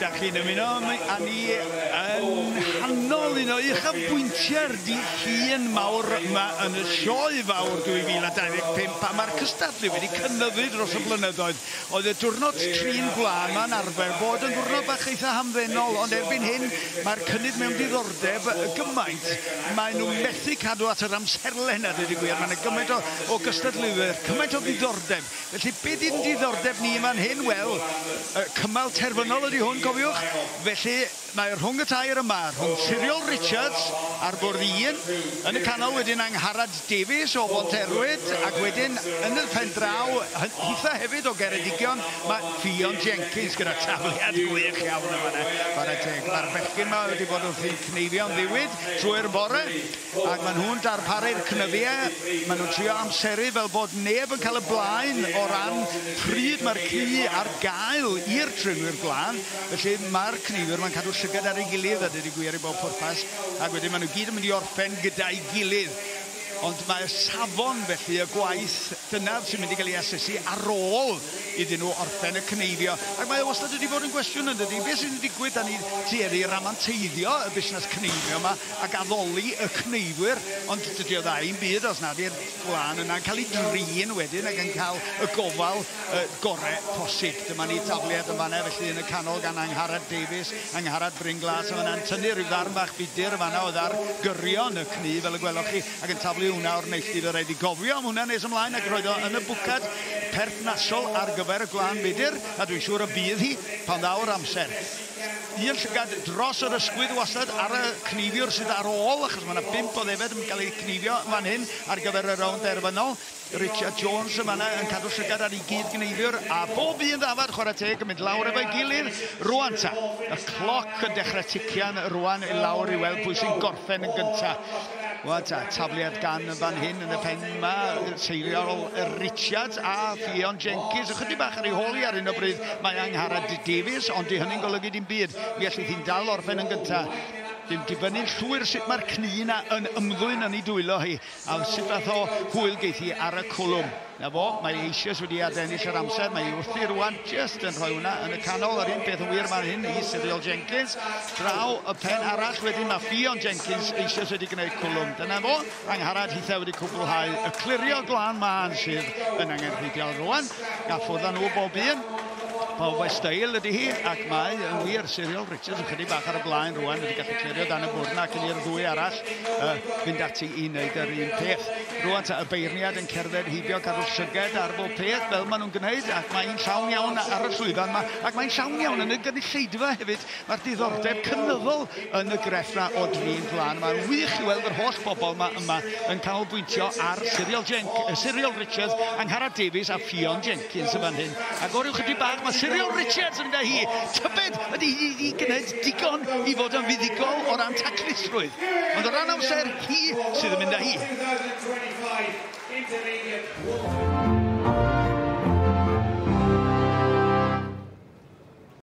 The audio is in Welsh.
Da chi'n ymuno a ni yn hanol un o uchafbwyntiau'r hun mawr yma yn y sioe fawr 2025 a mae'r cystadlu wedi cynyddu dros y blynyddoedd. Oedd y diwrnod trin gwlad ma'n arfer bod yn diwrnod bach eitha hamddenol, ond erbyn hyn mae'r cynnydd mewn diddordeb gymaint. Mae nhw'n methu cadw at yr amserlen a dweud y gwir. Mae'n gymaint o gystadlwywyr, cymaint o diddordeb. Felly beth yw'n diddordeb ni yma'n hyn? Wel, cymal terfynol ydy hwn, cofiwch. Felly mae rhwng y tair yma, rhwng Cyril Richards ar bwrdd 1, yn y canol wedyn Angharad Davies o Fonterwyd, ac wedyn yn y pen draw, hitha hefyd o Geredigion, mae Ffion Jenkins gyda tafliad gwych iawn yma. Mae'r bechgyn yma wedi bod wrthi'n cneifio'n ddiwyd trwy'r bore, ac maen nhw'n darparu'r cnyddiau. Maen nhw'n trio amseru fel bod neb yn cael y blaen o ran pryd mae'r ci ar gael i'r trinwyr glân. Felly mae'r cneifwyr mae'n cadw llygad ar ei gilydd a dydy gwir i bob pwrpas, ac wedyn maen nhw gyd yn mynd i orffen gyda'i gilydd. Ond mae'r safon felly y gwaith dyna sy'n mynd i gael ei asesu ar ôl iddyn nhw orffen y cneifio. Ac mae wastad wedi bod yn gwestiwn yn dydy. Beth sy'n digwydd da ni tueddu ramanteiddio y busnes cneifio yma ac addoli y cneifwyr, ond dydy o dda un byd os nad i'r glân yna'n cael ei drin wedyn ac yn cael y gofal gorau posib. Dyma ni tafliad yma felly yn y canol gan Angharad Davies, Angharad Brynglas, a ma'n tynnu rhyw ddarn bach budur yma oedd ar gyrion y cni fel y gwelwch chi, ac yn taflu hwnna o'r neilltu fe rhaid i gofio am hwnna nes ymlaen ac roedd o yn y bwcad perthnasol ar gyfer y glân budur, a dwi'n siŵr y bydd hi pan ddaw'r amser. Un llygad dros yr ysgwydd wastad ar y cnifiwr sydd ar ôl, achos mae yna 5 o ddefed yn cael ei cnifio fan hyn ar gyfer y rownd derfynol. Richard Jones yma yn cadw llygad ar ei gyd gneifwyr, a bob un ddafad chwarae teg yn mynd lawr efo'i gilydd. Rwan ta, y cloc yn dechrau tician rwan i lawr i weld pwy sy'n gorffen yn gyntaf. Wel ta, tafliad gan fan hyn yn y pen yma, seiriol Richards a Ffion Jenkins. Ychydig bach ar ei holi ar un o bryd mae Angharad Davies, ond di hynny'n golygu dim byd. Mi allai hi'n dal orffen yn gyntaf. Dim dibynnu'n llwyr sut mae'r cni yna yn ymddwyn yn ei dwylo hi, a sut fath o hwyl geithi ar y cwlwm. Na fo, mae eisiau wedi adennill yr amser, mae wrthi rwan just yn rhoi hwnna yn y canol. Yr un peth yn wir fan hyn i Cyril Jenkins. Draw y pen arall wedyn mae Ffion Jenkins eisiau wedi gwneud cwlwm. Dyna fo, Angharad hitha wedi cwblhau y clirio glân man sydd yn angenrheidiol rwan. Gaffwrdd nhw bob un. Paul Westeil ydy hi, ac mae yn wir Cyril Richards yn chydig bach ar y blaen rwan, wedi gallu clirio dan y bwrna ac yn i'r ddwy arall fynd ati i wneud yr un peth. Rwan ta y beirniad yn cerdded hibio cadw llyged ar bob peth fel maen nhw'n gwneud, ac mae'n llawn iawn ar y llwyfan yma, ac mae'n llawn iawn yn y gynulleidfa hefyd. Mae'r diddordeb cynyddol yn y grefft o drin glân. Mae'n wych i weld yr holl bobl yma yn canolbwyntio ar Cyril Richards, Angharad Davies a Ffion Jenkins yn fan hyn. Ac o'r chydig bach mae Cyril Richards yn mynd â hi. Tybed ydy hi wedi gwneud digon i fod yn fuddigol o ran taclusrwydd. Ond o ran amser, hi sydd yn mynd â hi.